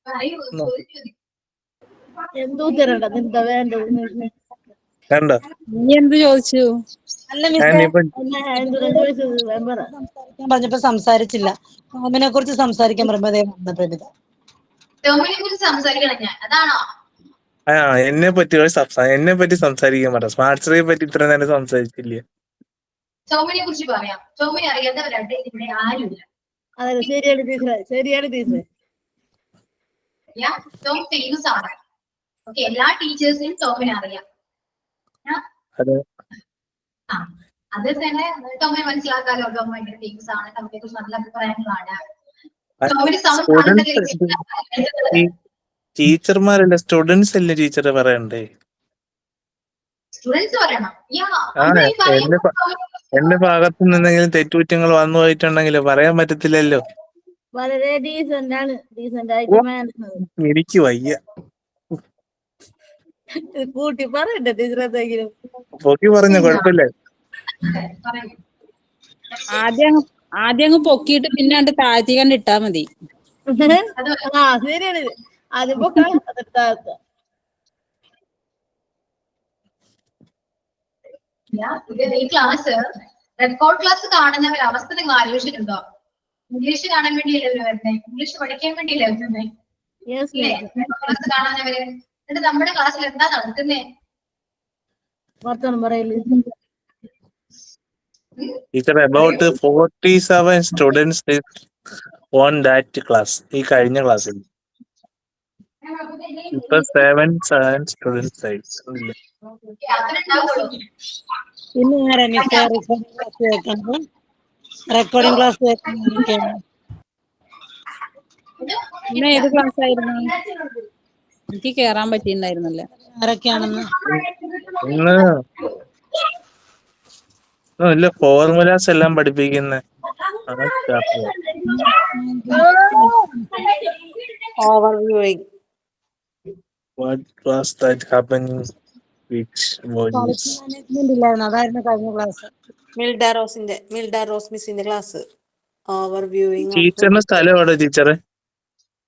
പറയൂ, ചോദിക്കൂ. എന്തോ തരണ്ട എന്താ വേണ്ടത്? കണ്ടോ? നീ എന്ത് ചോദിച്ചു? അല്ല മിസ്സേ, ഞാനിപ്പോ എന്തിനാ ചോദിച്ചത്? പറ. സംസാരിക്കാൻ പറഞ്ഞപ്പോ സംസാരിച്ചില്ല. മാമിനെ കുറിച്ച് സംസാരിക്കാൻ പറയുമ്പോ അതേ വന്ന പ്രഭുദ. ടോമിനെ കുറിച്ച് സംസാരിക്കണം ഞാൻ, അതാണോ? എന്നെ പറ്റി സംസാരിക്കാൻ പറ. സ്മാർട്ട് സിറ്റിയെ പറ്റി ഇത്ര നേരം സംസാരിച്ചില്ലേ? ടോമിനെ കുറിച്ച് പറയാം. ടോമിനെ അറിയാത്തവരായിട്ട് ഇവിടെ ആരുമില്ല. അതെ, ശരിയാണ് ടീച്ചറെ, ശരിയാണ് ടീച്ചറെ. ടോം ഫേമസ് ആണ്. ഓക്കെ, എല്ലാ ടീച്ചേഴ്സിനും ടോമിനെ അറിയാം. അതെ. അത് തന്നെ ടോമിനെ മനസ്സിലാക്കാലോ. ടോം ഭയങ്കര ഫേമസ് ആണ്. ടോമിനെ കുറിച്ച് നല്ല അഭിപ്രായങ്ങളാണ്. ടീച്ചർമാരല്ല, സ്റ്റുഡൻസ് അല്ലേ ടീച്ചറെ പറയണ്ടേ? സ്റ്റുഡൻസ് പറയണം. എന്റെ ഭാഗത്ത് നിന്നെങ്കിലും തെറ്റുകുറ്റങ്ങൾ വന്നു പോയിട്ടുണ്ടെങ്കിലോ പറയാൻ പറ്റത്തില്ലല്ലോ. വളരെ ഡീസന്റ് ആണ്, ഡീസന്റ് ആയിട്ട് മാനേജ്. എനിക്ക് വയ്യ. കൂട്ടി പറയണ്ടേ ടീച്ചർ എന്തെങ്കിലും? പൊക്കി പറഞ്ഞ കുഴപ്പമില്ല. ആദ്യം അങ്ങ് പൊക്കിയിട്ട് പിന്നെ കണ്ട് താഴ്ത്തി കണ്ട് ഇട്ടാ മതി. ആ ശരിയാണ്. അതിപ്പോ ഈ ക്ലാസ് റെക്കോർഡ് ക്ലാസ് കാണുന്നവർ അവസ്ഥ നിങ്ങൾ ആലോചിച്ചിട്ടുണ്ടോ? ഇംഗ്ലീഷ് കാണാൻ വേണ്ടിയല്ലോ വരുന്നത്, ഇംഗ്ലീഷ് പഠിക്കാൻ വേണ്ടിയല്ലേ വരുന്നത്. ക്ലാസ് കാണുന്നവര് എന്നിട്ട് നമ്മുടെ ക്ലാസ്സിൽ എന്താ നടക്കുന്നേ? വർത്തമാനം പറയല്. Teacher, about 47 students on that class. ഈ കഴിഞ്ഞ ക്ലാസ്സിൽ ഇപ്പൊ 7 സ്റ്റുഡൻസ് ആയി. പിന്നെ ആരാ മിസ്സേ റെക്കോർഡിംഗ് ക്ലാസ് വെക്കുന്നത്? ഇന്ന് ഏത് ക്ലാസ് ആയിരുന്നു? എനിക്ക് കേറാൻ പറ്റിയിട്ടുണ്ടായിരുന്നില്ല. ആരൊക്കെയാണെന്ന് ഇന്ന് ഇല്ല, ഫോർമുലാസ് എല്ലാം പഠിപ്പിക്കുന്ന overviewing. What was that happening? Which modules? Management ഇല്ലായിരുന്നു, അതായിരുന്നു കഴിഞ്ഞ ക്ലാസ്. മിൽഡ റോസ് മിസ്സിന്റെ ക്ലാസ് ഓവർവ്യൂയിങ്. ടീച്ചറിന്റെ സ്ഥലം എവിടെ ടീച്ചറെ?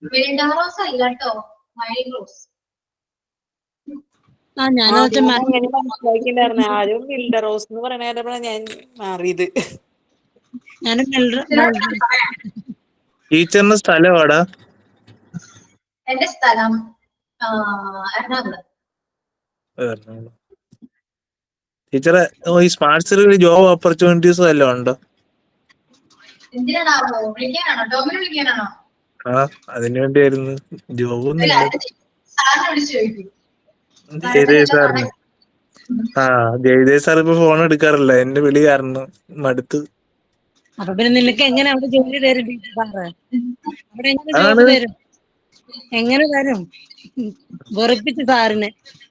വിൽഡാറോസ് അല്ലട്ടോ, മൈറോസ്. ഞാൻ മനസ്സിലാക്കിണ്ടായിരുന്നു. ആരും മിൽഡ റോസ് എന്ന് പറയണപ്പോഴാണ് ഞാൻ മാറിയത്. ടീച്ചറിന്റെ സ്ഥലം എവിടെ? എന്റെ സ്ഥലം എറണാകുളം. ടീച്ചറെ, ഈ സ്മാർട്ട് സിറ്റിയിൽ ജോബ് ഓപ്പർച്യൂണിറ്റീസ് വല്ലതും ഉണ്ടോ? എന്തിനാണോ വിളിക്കാനാണോ? ടോമിനെ വിളിക്കാനാണോ? അതിനു വേണ്ടിയായിരുന്നു. ജോബൊന്നും ഇല്ല. സാറിനെ വിളിച്ചു ചോദിക്കും. ജയദേവ് സാറിന്. ജയദേവ് സാർ ഇപ്പൊ ഫോൺ എടുക്കാറില്ല. എന്റെ വിളി കാരണം മടുത്ത്. അപ്പൊ പിന്നെ നിനക്ക് എങ്ങനെ അവിടെ ജോലി തരും ടീച്ചർ സാറ്? അവിടെ എങ്ങനെ ജോബ് തരും? എങ്ങനെ തരും? വെറുപ്പിച്ച് സാറിനെ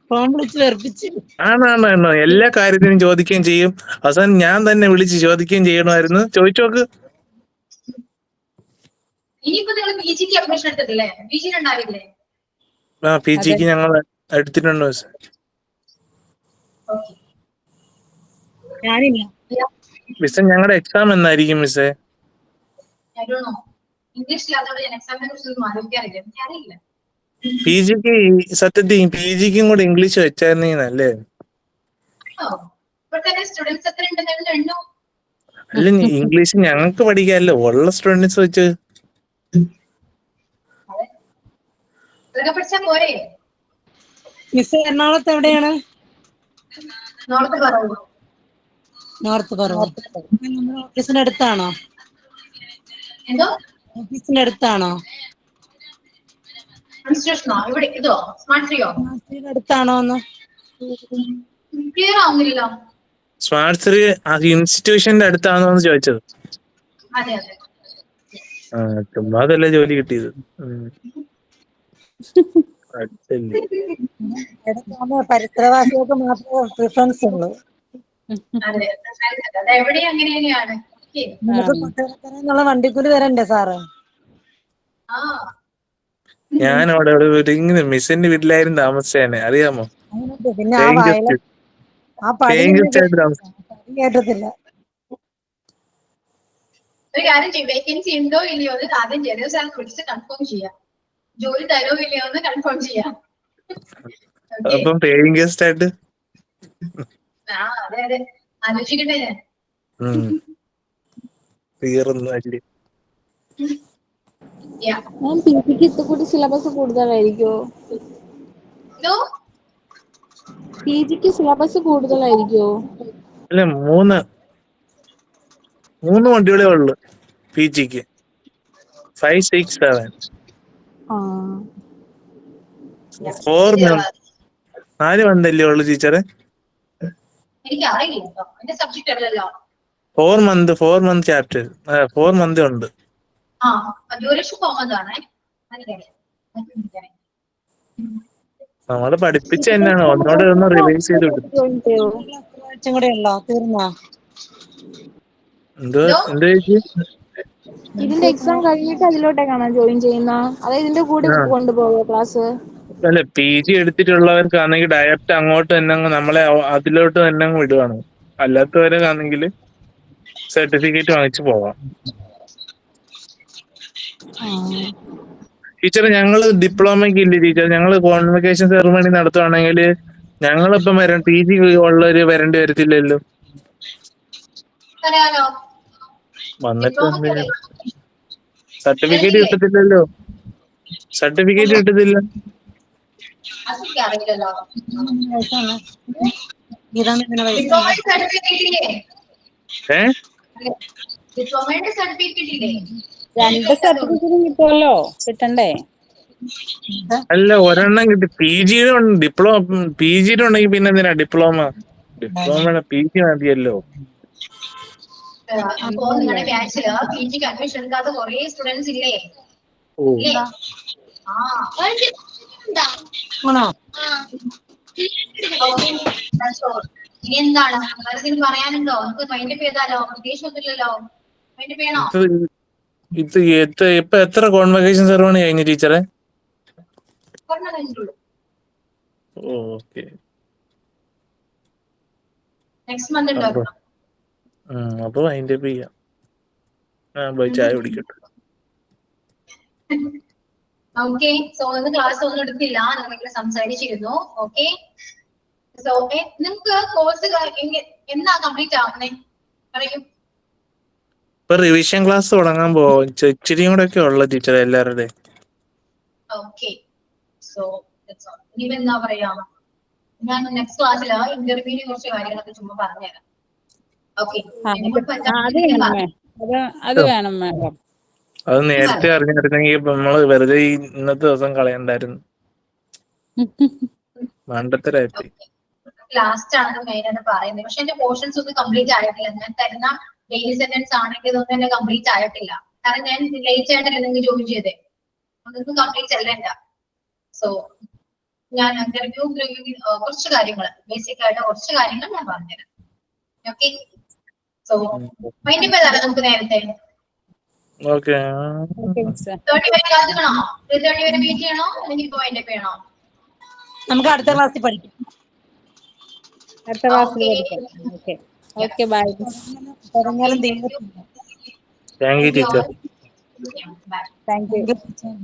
ഫോൺ വിളിച്ച് വെറുപ്പിച്ച്. ആണോ, എല്ലാ കാര്യത്തിനും ചോദിക്കുകയും ചെയ്യും. അവസാനം ഞാൻ തന്നെ വിളിച്ച് ചോദിക്കുകയും ചെയ്യണമായിരുന്നു. ചോദിച്ചോക്ക്. ഇനിയിപ്പോ നിങ്ങൾ പി ജിക്ക് അഡ്മിഷൻ എടുത്തിട്ടില്ലേ? പി ജി ഉണ്ടാവില്ലേ? പി ജിക്ക് ഞങ്ങൾ എടുത്തിട്ടുണ്ട് മിസ്. ഞാനില്ല മിസ്സേ, ഞങ്ങളുടെ എക്സാം എന്നായിരിക്കും മിസ്സേ? ഇംഗ്ലീഷിലാത്തോണ്ട് ഞാൻ എക്സാമിനെ കുറിച്ച് ആലോചിക്കാറില്ല, എനിക്കറിയില്ല. പി ജിക്ക് സത്യത്തിൽ പി ജിക്കും കൂടെ ഇംഗ്ലീഷ് വെച്ചായിരുന്നല്ലേ? ഇപ്പൊ തന്നെ സ്റ്റുഡൻസ് എത്ര ഉണ്ടെന്ന് എണ്ണു. അല്ല ഇംഗ്ലീഷ് ഞങ്ങൾക്ക് പഠിക്കാമല്ലോ, ഉള്ള സ്റ്റുഡൻസ് വെച്ച്. ഇതൊക്കെ പഠിച്ചാ പോരെ? മിസ് എറണാകുളത്ത് എവിടെയാണ്? നോർത്ത് പറവൂർ. നോർത്ത് പറവൂർ. നമ്മുടെ ഓഫീസിന്റെ അടുത്താണോ? എന്തോ ഓഫീസിന്റെ അടുത്താണോ? ഇൻസ്റ്റിറ്റ്യൂഷനോ? ഇവിടെ ഇതോ സ്മാർട്ട് ട്രീയോ? ഓഫീസിന്റെ അടുത്താണോ എന്ന്? ക്ലിയർ ആവുന്നില്ലല്ലോ. സ്മാർട്ട് ശ്രീ ഇൻസ്റ്റിറ്റ്യൂഷന്റെ അടുത്താണോ എന്ന് ചോദിച്ചത്. അതെ അതെ. ചുമ്മാതല്ലേ ജോലി കിട്ടിയത്. അടുത്തല്ലേ. പരിസരവാസികൾക്ക് മാത്രമേ പ്രിഫറൻസ് ഉള്ളൂ. അതെ അത് എവിടെയും അങ്ങനെ തന്നെയാണ്. നമുക്ക് കൊട്ടാരക്കരന്നുള്ള വണ്ടിക്കൂലി തരണ്ടേ സാറ്? ആ ഞാൻ അവിടെ ഇങ്ങനെ മിസ്സിന്റെ വീട്ടിലായിരുന്നു താമസിച്ചേനെ, അറിയാമോ? അങ്ങനത്തെ പിന്നെ ആ പേയിങ് വയല ഗസ്റ്റ്, ആ പടി പേയിങ് ഗസ്റ്റ് ആയിട്ട് താമസിച്ചു. കേട്ടത്തില്ല. ഒരു കാര്യം ചെയ്യും, വേക്കൻസി ഉണ്ടോ ഇല്ലയോ എന്ന് ആദ്യം ജനറൽ സാർ വിളിച്ച് കൺഫേം ചെയ്യാം. ജോലി തരോ ഇല്ലയോ എന്ന് കൺഫേം ചെയ്യാം. അപ്പം പേയിങ് ഗസ്റ്റ് ആയിട്ട് ആ അതെ അതെ ആലോചിക്കട്ടെ ഞാൻ. തീർന്നു അല്ലേ? പിജിക്ക് ഇത്തുകൂടി സിലബസ് കൂടുതലായിരിക്കോ? പിജിക്ക് സിലബസ് കൂടുതലായിരിക്കോ? അല്ല, മൂന്ന് വണ്ടികളേ ഉള്ളു പി ജിക്ക്. 5, 6, 7. 4 മന്തല്ലേ ഉള്ളു ടീച്ചറെ? എനിക്ക് അറിയില്ല കേട്ടോ, എന്റെ സബ്ജക്ട് അല്ലല്ലോ. 4 മന്ത് ചാപ്റ്റർ, 4 മന്ത് ഉണ്ട്. ആ ഡ്യൂറേഷൻ 4 months ആണേ. നമ്മള് പഠിപ്പിച്ച തന്നെയാണ്, ഒന്നോടെ ഒന്ന് റിവൈസ് ചെയ്ത് വിടും. കൂടെ ഉള്ളോ? തീർന്നോ? എന്തോ ചേച്ചി? ഇതിന്റെ എക്സാം കഴിഞ്ഞിട്ട് അതിലോട്ടേക്കാണോ ജോയിൻ ചെയ്യുന്ന? അതായത് ഇതിന്റെ കൂടെ കൊണ്ടുപോകോ ക്ലാസ്? അല്ല, പി ജി എടുത്തിട്ടുള്ളവർക്കാണെങ്കിൽ ഡയറക്റ്റ് അങ്ങോട്ട് തന്നെ നമ്മളെ അതിലോട്ട് തന്നെ വിടുവാണ്. അല്ലാത്തവരൊക്കാണെങ്കിൽ സർട്ടിഫിക്കറ്റ് വാങ്ങിച്ചു പോവാം. ടീച്ചറെ, ഞങ്ങള് ഡിപ്ലോമയ്ക്ക് ഇല്ലേ ടീച്ചർ, ഞങ്ങള് കോൺവെക്കേഷൻ സെറമണി നടത്തുവാണെങ്കിൽ ഞങ്ങളിപ്പം പി ജി ഉള്ളവര് വരേണ്ടി വരത്തില്ലല്ലോ? വന്നിട്ട് സർട്ടിഫിക്കറ്റ് കിട്ടത്തില്ലല്ലോ. കിട്ടത്തില്ല. രണ്ട് സർട്ടിഫിക്കറ്റും കിട്ടുമല്ലോ, കിട്ടണ്ടേ? അല്ല, ഒരെണ്ണം കിട്ടി. പി ജിയുടെ ഉണ്ടെങ്കിൽ പിന്നെ എന്തിനാ ഡിപ്ലോമ? പി ജി മതിയല്ലോ. അപ്പോ നിങ്ങളുടെ ബാച്ചില് പി ജിക്ക് അഡ്മിഷൻ എടുക്കാത്ത കുറെ സ്റ്റുഡൻസ് ഇല്ലേ? ഇനി എന്താണ് വേറെ പറയാനുണ്ടോ? നമുക്ക് മൈൻഡ് ചെയ്താലോ? പ്രത്യേകിച്ചൊന്നുമില്ലല്ലോ. മൈൻഡ് ചെയ്യണോ? ഇപ്പൊ എത്ര കോൺവെക്കേഷൻ സെറമണി കഴിഞ്ഞു ടീച്ചറെ? ഓക്കെ. നെക്സ്റ്റ് മന്ത് ഉണ്ടോ? അപ്പൊ അതിന്റെ ചെയ്യാം. പോയി ചായ കുടിക്കട്ടെ. ഓക്കെ, സോ ഇന്ന് ക്ലാസ് ഒന്നും എടുത്തില്ല, നിങ്ങൾ സംസാരിച്ചിരുന്നു. ഓക്കെ, സോ നിങ്ങൾക്ക് കോഴ്സ് എന്നാ കംപ്ലീറ്റ് ആവുന്നേ പറയും? ഇപ്പൊ റിവിഷൻ ക്ലാസ് തുടങ്ങാൻ പോവും, ഇച്ചിരിയും കൂടെ ഒക്കെ ഉള്ള ടീച്ചർ എല്ലാവരുടെയും. ഓക്കെ, സോ ഇനി എന്താ പറയാ, ഞാൻ നെക്സ്റ്റ് ക്ലാസ്സില് ഇന്റർവ്യൂവിനെ കുറിച്ച് കാര്യങ്ങളൊക്കെ ചുമ്മാ പറഞ്ഞുതരാം. ഓക്കെ, അത് വേണം മാഡം. അത് നേരത്തെ അറിഞ്ഞിരുന്നെങ്കിൽ നമ്മള് വെറുതെ ഇന്നത്തെ ദിവസം കളയണ്ടായിരുന്നു. മണ്ടത്തരായിപ്പോയി. ലാസ്റ്റ് ആണ് മെയിൻ ആയിട്ട് പറയുന്നത്. പക്ഷെ എന്റെ പോർഷൻസ് ഒന്നും കംപ്ലീറ്റ് ആയിട്ടില്ല. ഞാൻ തരുന്ന ഡെയിലി സെന്റൻസ് ആണെങ്കിൽ ഇതൊന്നും തന്നെ കംപ്ലീറ്റ് ആയിട്ടില്ല. കാരണം ഞാൻ ലേറ്റ് ആയിട്ടല്ലേ നിങ്ങൾക്ക് ജോയിൻ ചെയ്തേ, അതൊന്നും കംപ്ലീറ്റ് അല്ല. സോ ഞാൻ ഇന്റർവ്യൂ കുറച്ച് കാര്യങ്ങൾ, ബേസിക് ആയിട്ട് കുറച്ച് കാര്യങ്ങൾ ഞാൻ പറഞ്ഞുതരാം. ഓക്കെ, സോ മൈൻഡ് ചെയ്താലോ നമുക്ക് നേരത്തെ? 30 വരെ കാത്തിക്കണോ? 30 വരെ വെയിറ്റ് ചെയ്യണോ, അല്ലെങ്കിൽ ഇപ്പൊ മൈൻഡ് ചെയ്യണോ? നമുക്ക് അടുത്ത ക്ലാസ്സിൽ പഠിക്കാം. അടുത്ത ക്ലാസ്സിൽ പഠിക്കാം. Okay, bye. തുടങ്ങിയാലും തീർന്നില്ല. Thank you teacher. Thank you.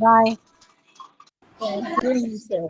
Bye. Thank you, sir.